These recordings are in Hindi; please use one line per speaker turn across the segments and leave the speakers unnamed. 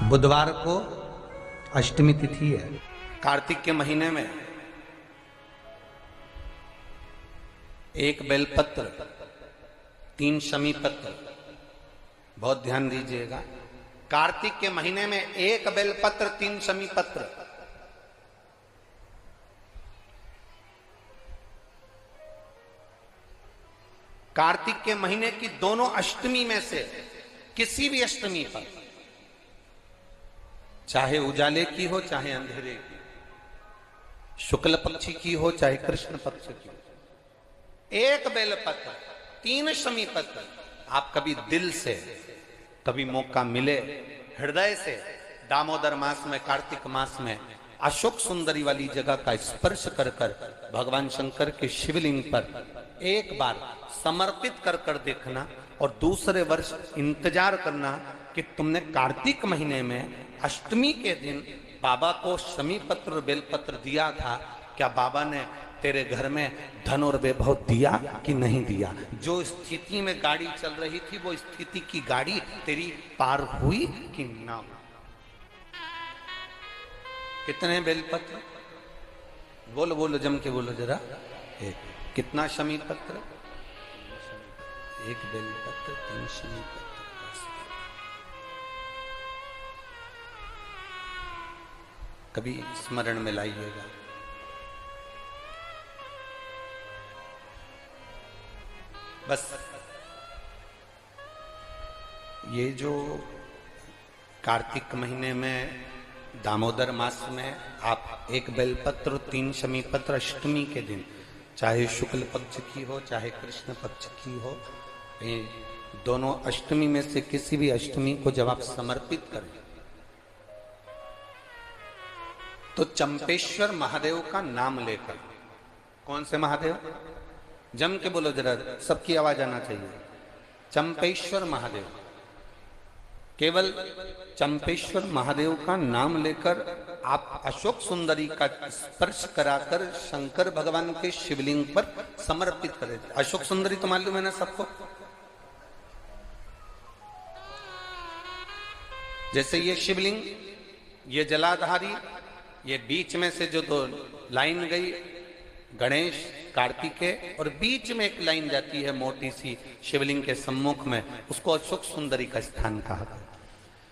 बुधवार को अष्टमी तिथि है।
कार्तिक के महीने में एक बेलपत्र, 3 शमी पत्र, बहुत ध्यान दीजिएगा। कार्तिक के महीने में एक बेलपत्र, 3 शमी पत्र। कार्तिक के महीने की दोनों अष्टमी में से किसी भी अष्टमी पर, चाहे उजाले की हो चाहे अंधेरे की, शुक्ल पक्षी की हो चाहे कृष्ण पक्ष की, एक बेलपत्र, 3 शमी पत्र। आप कभी दिल से, कभी मौका मिले हृदय से, दामोदर मास में, कार्तिक मास में अशोक सुंदरी वाली जगह का स्पर्श कर कर भगवान शंकर के शिवलिंग पर एक बार समर्पित कर कर देखना, और दूसरे वर्ष इंतजार करना कि तुमने कार्तिक महीने में अष्टमी के दिन बाबा को शमी पत्र बेलपत्र दिया था, क्या बाबा ने तेरे घर में धन और वैभव दिया कि नहीं दिया? जो स्थिति में गाड़ी चल रही थी वो स्थिति की गाड़ी तेरी पार हुई कि ना? कितने बेलपत्र? बोलो बोलो, जम के बोलो जरा। एक। कितना शमी पत्र? एक बेलपत्र, 3 शमी पत्र। कभी स्मरण में लाइएगा। बस ये जो कार्तिक महीने में दामोदर मास में आप एक बेलपत्र, 3 शमी पत्र अष्टमी के दिन, चाहे शुक्ल पक्ष की हो चाहे कृष्ण पक्ष की हो, ये दोनों अष्टमी में से किसी भी अष्टमी को जब आप समर्पित करें तो चंपेश्वर महादेव का नाम लेकर, कौन से महादेव? जम के बोलो जरा, सबकी आवाज आना चाहिए। चंपेश्वर महादेव, केवल चंपेश्वर महादेव का नाम लेकर आप अशोक सुंदरी का स्पर्श कराकर शंकर भगवान के शिवलिंग पर समर्पित करें। अशोक सुंदरी तो मालूम है ना सबको? जैसे ये शिवलिंग, ये जलाधारी, ये बीच में से जो 2 लाइन गई, गणेश कार्तिकेय, और बीच में एक लाइन जाती है मोटी सी शिवलिंग के सम्मुख में, उसको अशोक सुंदरी का स्थान कहा।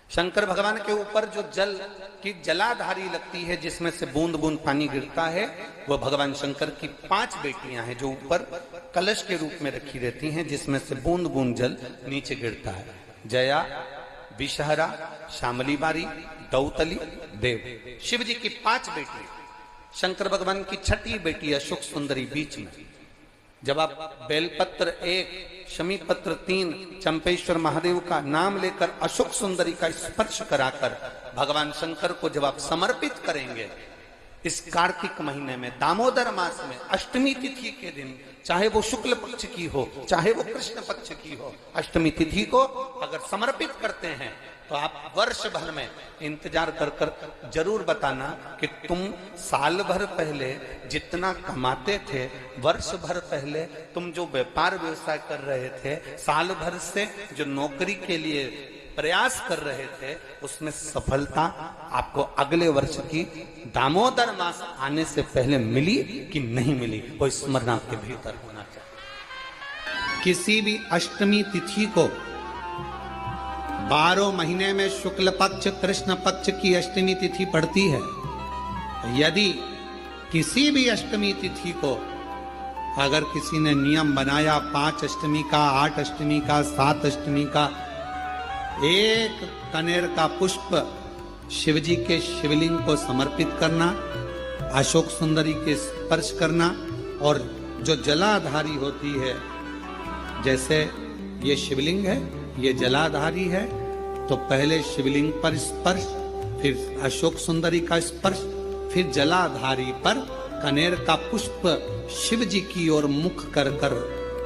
शंकर भगवान के ऊपर जो जल की जलाधारी लगती है, जिसमें से बूंद बूंद पानी गिरता है, वो भगवान शंकर की 5 बेटियां हैं जो ऊपर कलश के रूप में रखी रहती हैं, जिसमें से बूंद बूंद जल नीचे गिरता है। जया, विषहरा, शामली बारी, दौतली, देव। शिव जी की 5 बेटी, शंकर भगवान की 6ठी बेटी अशोक सुंदरी बीच में। जब आप बेलपत्र 1, शमी पत्र 3, चंपेश्वर महादेव का नाम लेकर अशोक सुंदरी का स्पर्श कराकर भगवान शंकर को जब आप समर्पित करेंगे इस कार्तिक महीने में, दामोदर मास में, अष्टमी तिथि के दिन, चाहे वो शुक्ल पक्ष की हो चाहे वो कृष्ण पक्ष की हो, अष्टमी तिथि को अगर समर्पित करते हैं तो आप वर्ष भर में इंतजार कर कर जरूर बताना कि तुम साल भर पहले जितना कमाते थे, वर्ष भर पहले तुम जो व्यापार व्यवसाय कर रहे थे, साल भर से जो नौकरी के लिए प्रयास कर रहे थे, उसमें सफलता आपको अगले वर्ष की दामोदर मास आने से पहले मिली कि नहीं मिली, कोई स्मरण आपके भीतर होना चाहिए। किसी भी अष्टमी तिथि को 12 महीने में शुक्ल पक्ष कृष्ण पक्ष की अष्टमी तिथि पड़ती है। यदि किसी भी अष्टमी तिथि को अगर किसी ने नियम बनाया 5 अष्टमी का, 8 अष्टमी का, 7 अष्टमी का, एक कनेर का पुष्प शिवजी के शिवलिंग को समर्पित करना, अशोक सुंदरी के स्पर्श करना, और जो जलाधारी होती है, जैसे ये शिवलिंग है, ये जलाधारी है, तो पहले शिवलिंग पर स्पर्श, फिर अशोक सुंदरी का स्पर्श, फिर जलाधारी पर कनेर का पुष्प शिव जी की ओर मुख कर कर,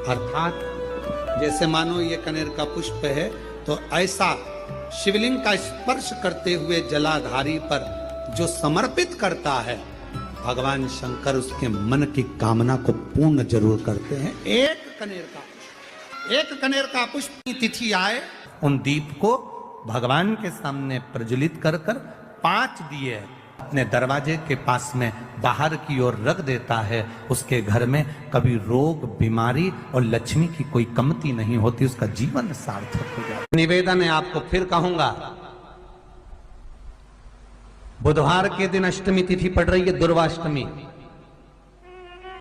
अर्थात जैसे मानो ये कनेर का पुष्प है, तो ऐसा शिवलिंग का स्पर्श करते हुए जलाधारी पर जो समर्पित करता है, भगवान शंकर उसके मन की कामना को पूर्ण जरूर करते हैं। एक कनेर का पुष्प की तिथि आए, उन दीप को
भगवान के सामने प्रज्वलित कर कर 5 दिए अपने दरवाजे के पास में बाहर की ओर रख देता है, उसके घर में कभी रोग बीमारी और लक्ष्मी की कोई कमती नहीं होती, उसका जीवन सार्थक हो जाता। निवेदन है आपको फिर कहूंगा, बुधवार के दिन अष्टमी तिथि पड़ रही है, दुर्वाष्टमी,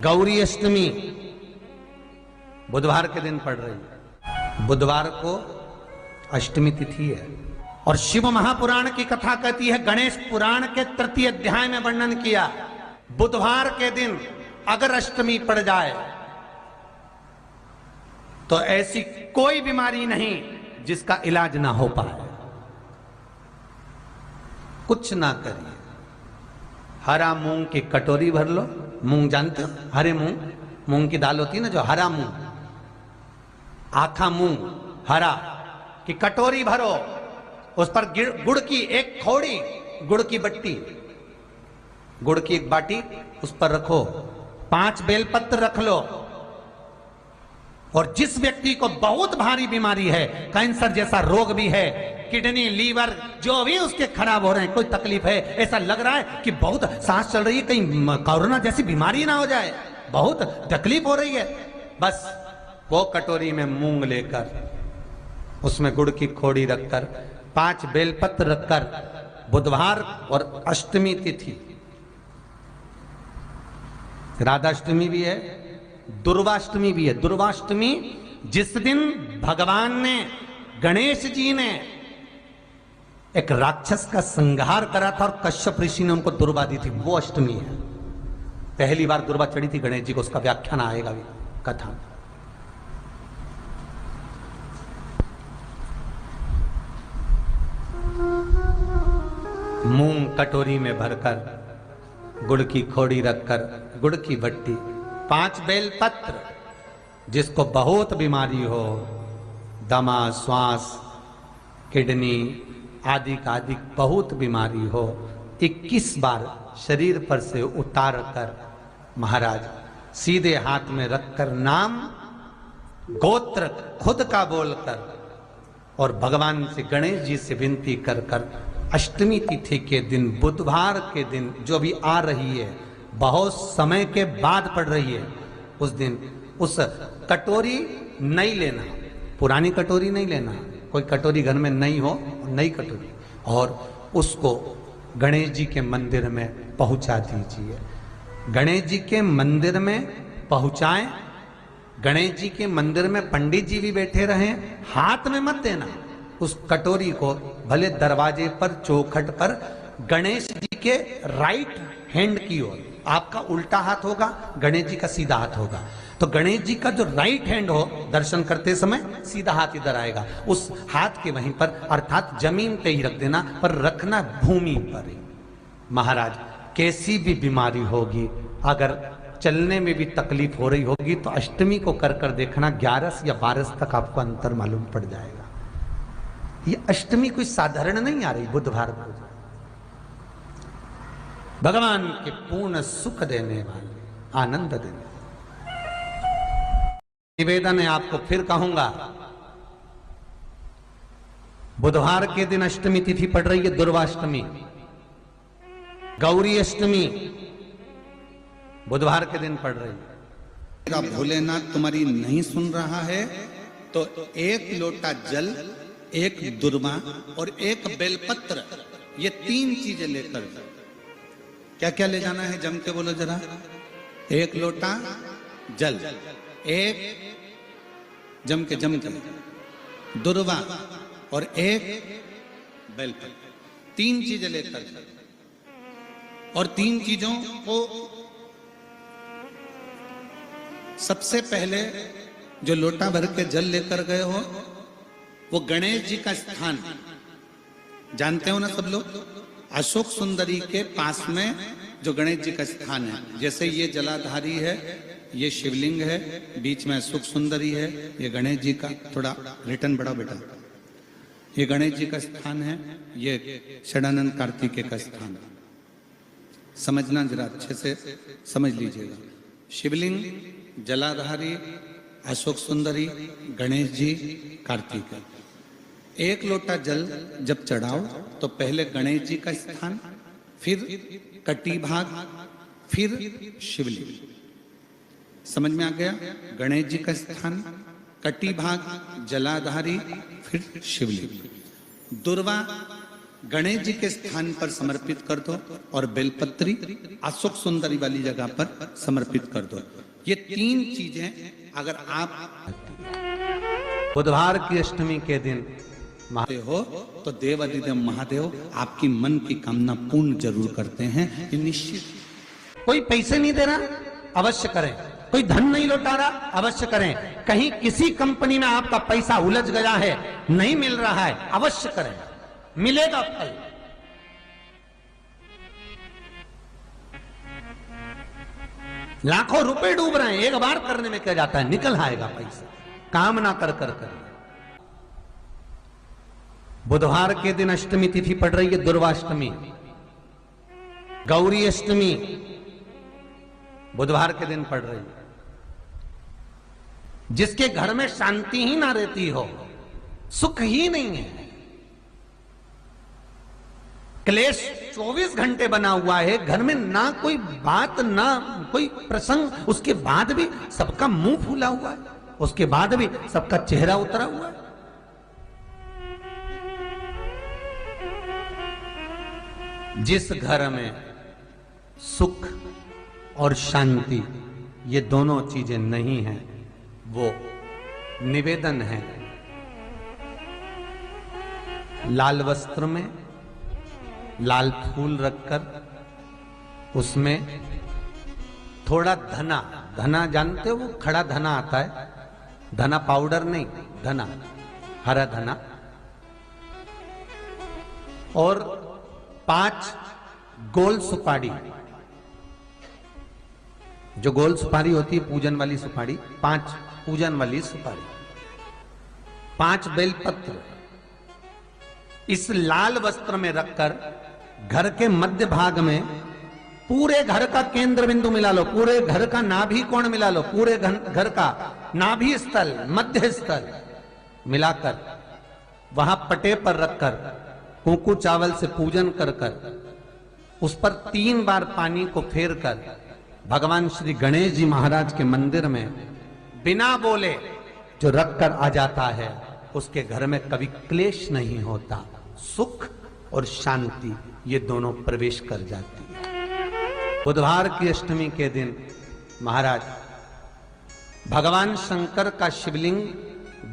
गौरी अष्टमी बुधवार के दिन पड़ रही है। बुधवार को अष्टमी तिथि है और शिव महापुराण की कथा कहती है, गणेश पुराण के 3 अध्याय में वर्णन किया, बुधवार के दिन अगर अष्टमी पड़ जाए तो ऐसी कोई बीमारी नहीं जिसका इलाज ना हो पाए। कुछ ना करिए, हरा मूंग की कटोरी भर लो, मूंग जानते हो, हरे मूंग, मूंग की दाल होती है ना जो, हरा मूंग, आखा मूंग हरा की कटोरी भरो, उस पर गुड़ की एक खोड़ी, गुड़ की बट्टी, गुड़ की एक बाटी उस पर रखो, 5 बेलपत्र रख लो, और जिस व्यक्ति को बहुत भारी बीमारी है, कैंसर जैसा रोग भी है, किडनी लीवर जो भी उसके खराब हो रहे हैं, कोई तकलीफ है, ऐसा लग रहा है कि बहुत सांस चल रही है, कहीं कोरोना जैसी बीमारी ना हो जाए, बहुत तकलीफ हो रही है, बस वो कटोरी में मूंग लेकर उसमें गुड़ की खोड़ी रखकर 5 बेलपत्र रखकर, बुधवार और अष्टमी तिथि, राधाष्टमी भी है, दुर्वाष्टमी भी है। दुर्वाष्टमी जिस दिन भगवान ने, गणेश जी ने एक राक्षस का संहार करा था और कश्यप ऋषि ने उनको दुर्वा दी थी, वो अष्टमी है। पहली बार दुर्वा चढ़ी थी गणेश जी को, उसका व्याख्यान आएगा भी कथा। मूंग कटोरी में भरकर, गुड़ की खोड़ी रखकर, गुड़ की भट्टी, 5 बेलपत्र, जिसको बहुत बीमारी हो, दमा, श्वास, किडनी आदि का आदि बहुत बीमारी हो, 21 बार शरीर पर से उतार कर महाराज सीधे हाथ में रखकर नाम गोत्र खुद का बोलकर और भगवान से, गणेश जी से विनती कर कर अष्टमी तिथि के दिन, बुधवार के दिन जो भी आ रही है, बहुत समय के बाद पड़ रही है, उस दिन उस कटोरी नहीं लेना, पुरानी कटोरी नहीं लेना, कोई कटोरी घर में नहीं हो, नई कटोरी, और उसको गणेश जी के मंदिर में पहुंचा दीजिए। गणेश जी के मंदिर में पहुंचाएं, गणेश जी के मंदिर में पंडित जी भी बैठे रहें, हाथ में मत देना उस कटोरी को, भले दरवाजे पर, चौखट पर, गणेश जी के राइट हैंड की ओर, आपका उल्टा हाथ होगा, गणेश जी का सीधा हाथ होगा, तो गणेश जी का जो राइट हैंड हो, दर्शन करते समय सीधा हाथ इधर आएगा, उस हाथ के वहीं पर, अर्थात जमीन पे ही रख देना, पर रखना भूमि पर ही। महाराज कैसी भी बीमारी होगी, अगर चलने में भी तकलीफ हो रही होगी, तो अष्टमी को कर कर देखना, 11 या 12 तक आपको अंतर मालूम पड़ जाएगा। ये अष्टमी कोई साधारण नहीं आ रही, बुधवार को भगवान के पूर्ण सुख देने वाले, आनंद देने। निवेदन है आपको फिर कहूंगा, बुधवार के दिन अष्टमी तिथि पड़ रही है, दुर्वाष्टमी, गौरी अष्टमी बुधवार के दिन पड़ रही है।
भोलेनाथ तुम्हारी नहीं सुन रहा है तो 1 लोटा जल, 1 दुर्वा और 1 बेलपत्र, ये 3 चीजें लेकर, क्या क्या ले जाना है, जम के बोलो जरा। 1 लोटा जल, 1 जम के दुर्वा और 1 बेलपत्र, 3 चीजें लेकर, और 3 चीजों को सबसे पहले जो लोटा भर के जल लेकर गए हो, वो गणेश जी का स्थान जानते हो ना सब लोग, अशोक सुंदरी के पास में जो गणेश जी का स्थान है, जैसे ये जलाधारी है, ये शिवलिंग है, बीच में अशोक सुंदरी है, ये गणेश जी का, थोड़ा रिटर्न बढ़ाओ बेटा, ये गणेश जी का स्थान है, ये षडानंद कार्तिकेय का स्थान है। समझना जरा अच्छे से समझ लीजिएगा। शिवलिंग, जलाधारी, अशोक सुंदरी, गणेश जी, कार्तिकेय, एक लोटा जल जब चढ़ाओ तो पहले गणेश जी का स्थान, फिर कटी भाग, फिर शिवलिंग। समझ में आ गया? गणेश जी का स्थान, कटी भाग, जलाधारी, फिर शिवलिंग। दुर्वा गणेश जी के स्थान पर समर्पित कर दो और बेलपत्री अशोक सुंदरी वाली जगह पर समर्पित कर दो। ये तीन चीजें अगर आप
बुधवार की अष्टमी के दिन
हो तो देवाधिदेव महादेव आपकी मन की कामना पूर्ण जरूर करते हैं, ये निश्चित।
कोई पैसे नहीं दे रहा, अवश्य करें। कोई धन नहीं लौटा रहा, अवश्य करें। कहीं किसी कंपनी में आपका पैसा उलझ गया है, नहीं मिल रहा है, अवश्य करें, मिलेगा फल। लाखों रुपए डूब रहे हैं, एक बार करने में क्या जाता है, निकल आएगा पैसा। काम ना कर कर कर। बुधवार के दिन अष्टमी तिथि पड़ रही है, दुर्वाष्टमी, गौरी अष्टमी बुधवार के दिन पड़ रही है। जिसके घर में शांति ही ना रहती हो, सुख ही नहीं है, क्लेश 24 घंटे बना हुआ है, घर में ना कोई बात ना कोई प्रसंग, उसके बाद भी सबका मुंह फूला हुआ है, उसके बाद भी सबका चेहरा उतरा हुआ है। जिस घर में सुख और शांति ये दोनों चीजें नहीं हैं, वो निवेदन है लाल वस्त्र में लाल फूल रखकर उसमें थोड़ा धना, धना जानते हो, वो खड़ा धना आता है, धना पाउडर नहीं, धना, हरा धना, और 5 गोल सुपारी, जो गोल सुपारी होती है पूजन वाली सुपारी, 5 पूजन वाली सुपारी, 5 बेलपत्र इस लाल वस्त्र में रखकर घर के मध्य भाग में पूरे घर का केंद्र बिंदु मिला लो, पूरे घर का नाभि कोण मिला लो, पूरे घर का नाभि स्थल, मध्य स्थल मिलाकर वहां पटे पर रखकर कुंकू चावल से पूजन कर कर उस पर 3 बार पानी को फेर कर भगवान श्री गणेश जी महाराज के मंदिर में बिना बोले जो रखकर आ जाता है, उसके घर में कभी क्लेश नहीं होता, सुख और शांति ये दोनों प्रवेश कर जाती है। बुधवार की अष्टमी के दिन महाराज भगवान शंकर का शिवलिंग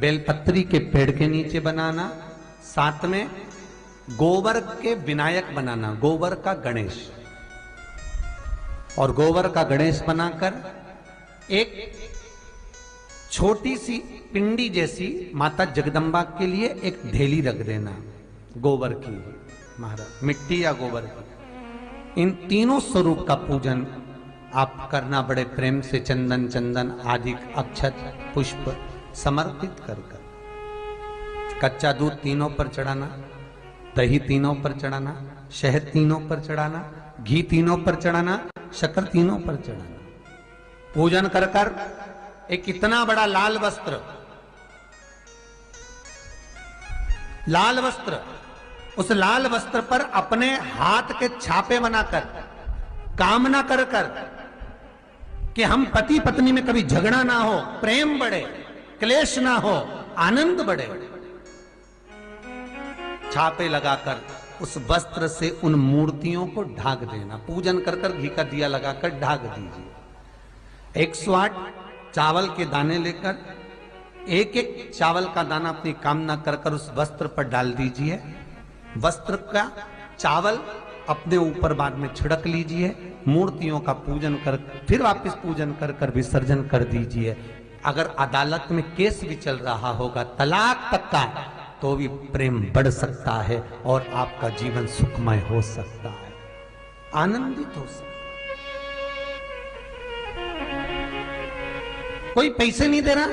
बेलपत्री के पेड़ के नीचे बनाना, साथ में गोबर के विनायक बनाना, गोबर का गणेश, और गोबर का गणेश बनाकर एक छोटी सी पिंडी जैसी माता जगदम्बा के लिए एक ढेली रख देना, गोबर की महाराज, मिट्टी या गोबर की। इन तीनों स्वरूप का पूजन आप करना बड़े प्रेम से, चंदन चंदन आदि अक्षत पुष्प समर्पित कर कर, कच्चा दूध तीनों पर चढ़ाना, दही तीनों पर चढ़ाना, शहद तीनों पर चढ़ाना, घी तीनों पर चढ़ाना, शक्कर तीनों पर चढ़ाना, पूजन कर कर एक इतना बड़ा लाल वस्त्र, लाल वस्त्र, उस लाल वस्त्र पर अपने हाथ के छापे बनाकर कामना कर कर कि हम पति पत्नी में कभी झगड़ा ना हो, प्रेम बढ़े, क्लेश ना हो, आनंद बढ़े, छापे लगाकर उस वस्त्र से उन मूर्तियों को ढाक देना, पूजन कर कर घी का दिया लगाकर ढाक दीजिए। 108 चावल के दाने लेकर एक एक चावल का दाना अपनी कामना कर कर उस वस्त्र पर डाल दीजिए, वस्त्र का चावल अपने ऊपर बाद में छिड़क लीजिए, मूर्तियों का पूजन कर फिर वापस पूजन कर कर विसर्जन कर दीजिए। अगर अदालत में केस भी चल रहा होगा तलाक तक का, तो भी प्रेम बढ़ सकता है और आपका जीवन सुखमय हो सकता है, आनंदित हो सकता है। कोई पैसे नहीं दे रहा,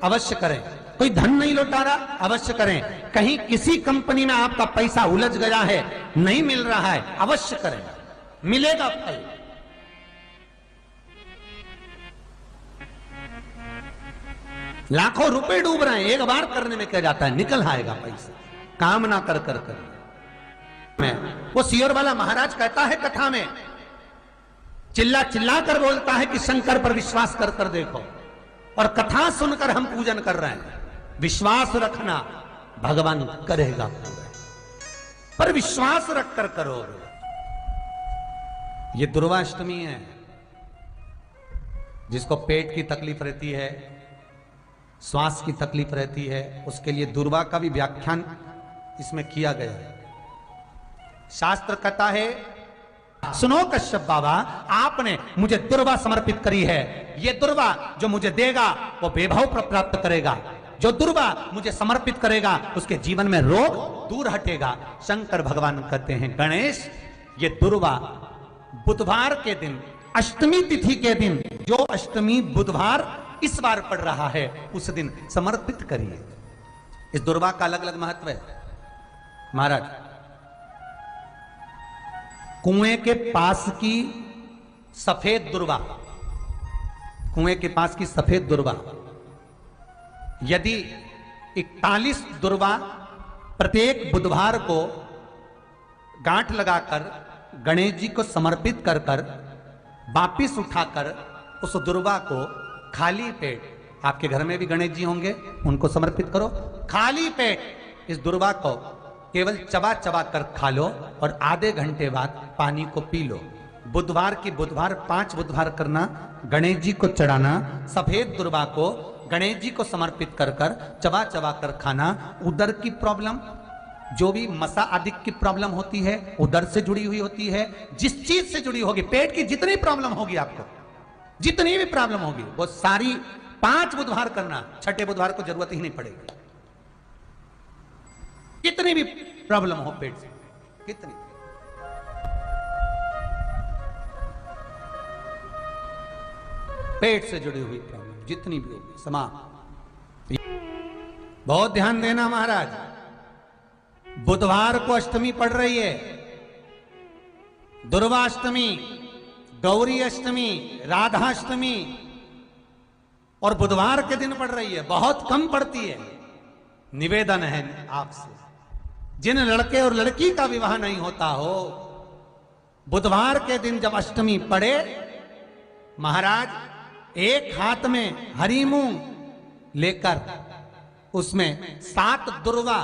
अवश्य करें। कोई धन नहीं लौटा रहा, अवश्य करें। कहीं किसी कंपनी में आपका पैसा उलझ गया है, नहीं मिल रहा है, अवश्य करें, मिलेगा फल। लाखों रुपए डूब रहे हैं, एक बार करने में क्या जाता है, निकल आएगा पैसा। कामना कर कर कर मैं वो सियोर वाला महाराज कहता है कथा में, चिल्ला चिल्ला कर बोलता है कि शंकर पर विश्वास कर कर देखो, और कथा सुनकर हम पूजन कर रहे हैं। विश्वास रखना, भगवान करेगा पूरा, पर विश्वास रख कर करोगे। ये दुर्वाष्टमी है। जिसको पेट की तकलीफ रहती है, श्वास की तकलीफ रहती है, उसके लिए दुर्वा का भी व्याख्यान इसमें किया गया है। शास्त्र कहता है, सुनो कश्यप बाबा, आपने मुझे दुर्वा समर्पित करी है। ये दुर्वा जो मुझे देगा वो वैभव प्राप्त करेगा। जो दुर्वा मुझे समर्पित करेगा उसके जीवन में रोग दूर हटेगा। शंकर भगवान कहते हैं, गणेश ये दुर्वा बुधवार के दिन, अष्टमी तिथि के दिन, जो अष्टमी बुधवार इस बार पड़ रहा है, उस दिन समर्पित करिए। इस दुर्वा का अलग अलग महत्व है महाराज। कुएं के पास की सफेद दुर्वा, कुएं के पास की सफेद दुर्वा, यदि 41 दुर्वा प्रत्येक बुधवार को गांठ लगाकर गणेश जी को समर्पित कर कर वापिस उठाकर उस दुर्वा को खाली पेट, आपके घर में भी गणेश जी होंगे, उनको समर्पित करो। खाली पेट इस दुर्वा को केवल चबा चबा कर खा लो और आधे घंटे बाद पानी को पी लो। बुधवार की बुधवार 5 बुधवार करना, गणेश जी को चढ़ाना। सफेद दुर्वा को गणेश जी को समर्पित कर कर चबा चबा कर खाना। उदर की प्रॉब्लम, जो भी मसा आदि की प्रॉब्लम होती है, उदर से जुड़ी हुई होती है। जिस चीज से जुड़ी होगी, पेट की जितनी प्रॉब्लम होगी, आपको जितनी भी प्रॉब्लम होगी, वो सारी 5 बुधवार करना। 6ठे बुधवार को जरूरत ही नहीं पड़ेगी। कितनी भी प्रॉब्लम हो पेट से, कितनी, पेट से जुड़ी हुई प्रॉब्लम जितनी भी होगी समाप्त। बहुत ध्यान देना महाराज, बुधवार को अष्टमी पड़ रही है, दुर्वाष्टमी, गौरी अष्टमी, राधाष्टमी, और बुधवार के दिन पड़ रही है। बहुत कम पड़ती है। निवेदन है आपसे, जिन लड़के और लड़की का विवाह नहीं होता हो, बुधवार के दिन जब अष्टमी पड़े, महाराज एक हाथ में हरी मूंग लेकर उसमें 7 दुर्वा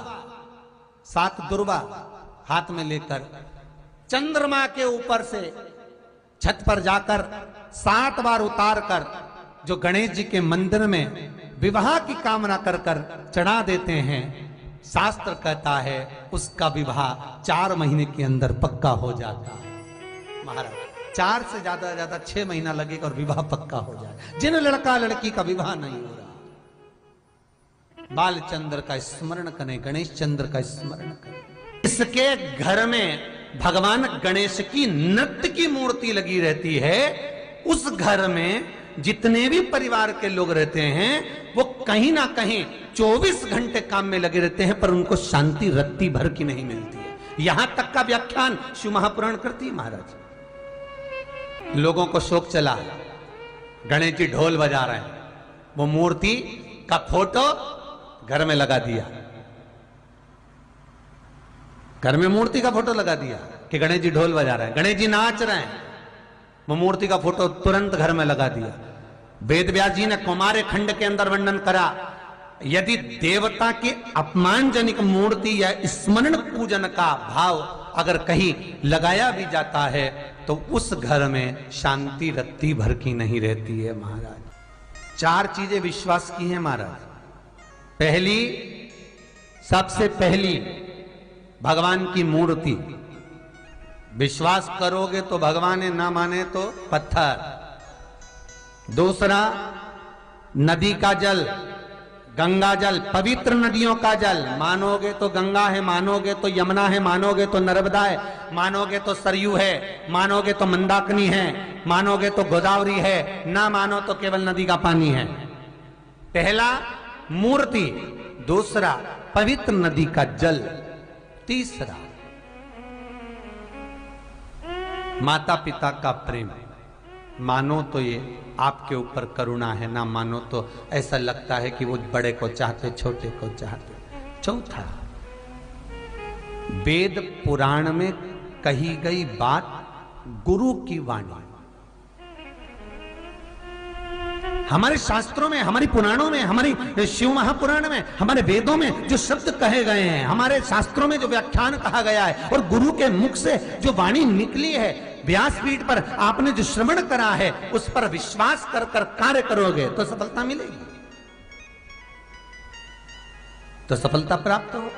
हाथ में लेकर चंद्रमा के ऊपर से छत पर जाकर 7 बार उतार कर जो गणेश जी के मंदिर में विवाह की कामना कर कर चढ़ा देते हैं, शास्त्र कहता है उसका विवाह 4 महीने के अंदर पक्का हो जाता है। महाराज 4 से ज्यादा 6 महीना लगेगा और विवाह पक्का हो जाएगा। जिन लड़का लड़की का विवाह नहीं हो रहा, बालचंद्र का स्मरण करें, गणेश चंद्र का स्मरण करें। इसके घर में भगवान गणेश की नृत्य की मूर्ति लगी रहती है। उस घर में जितने भी परिवार के लोग रहते हैं, वो कहीं ना कहीं 24 घंटे काम में लगे रहते हैं, पर उनको शांति रत्ती भर की नहीं मिलती है। यहां तक का व्याख्यान शिव महापुराण करती है महाराज। लोगों को शोक चला, गणेश जी ढोल बजा रहे हैं, वो मूर्ति का फोटो घर में लगा दिया, घर में मूर्ति का फोटो लगा दिया कि गणेश जी ढोल बजा रहे हैं, गणेश जी नाच रहे हैं, वो मूर्ति का फोटो तुरंत घर में लगा दिया। वेद व्यास जी ने कुमार खंड के अंदर वर्णन करा, यदि देवता की अपमानजनक मूर्ति या स्मरण पूजन का भाव अगर कहीं लगाया भी जाता है, तो उस घर में शांति रत्ती भर की नहीं रहती है महाराज। 4 चीजें विश्वास की हैं महाराज। पहली, सबसे पहली भगवान की मूर्ति। विश्वास करोगे तो भगवान है, ना माने तो पत्थर। दूसरा, नदी का जल, गंगा जल, पवित्र नदियों का जल। मानोगे तो गंगा है, मानोगे तो यमुना है, मानोगे तो नर्मदा है, मानोगे तो सरयू है, मानोगे तो मंदाकिनी है, मानोगे तो गोदावरी है, ना मानो तो केवल नदी का पानी है। पहला मूर्ति, दूसरा पवित्र नदी का जल, तीसरा माता पिता का प्रेम। मानो तो ये आपके ऊपर करुणा है, ना मानो तो ऐसा लगता है कि वो बड़े को चाहते, छोटे को चाहते। चौथा वेद पुराण में कही गई बात गुरु की वाणी, हमारे शास्त्रों में, हमारी पुराणों में, हमारी शिव महापुराण में, हमारे वेदों में जो शब्द कहे गए हैं, हमारे शास्त्रों में जो व्याख्यान कहा गया है, और गुरु के मुख से जो वाणी निकली है, व्यासपीठ पर आपने जो श्रवण करा है, उस पर विश्वास कर कर कार्य करोगे तो सफलता मिलेगी, तो सफलता प्राप्त हो।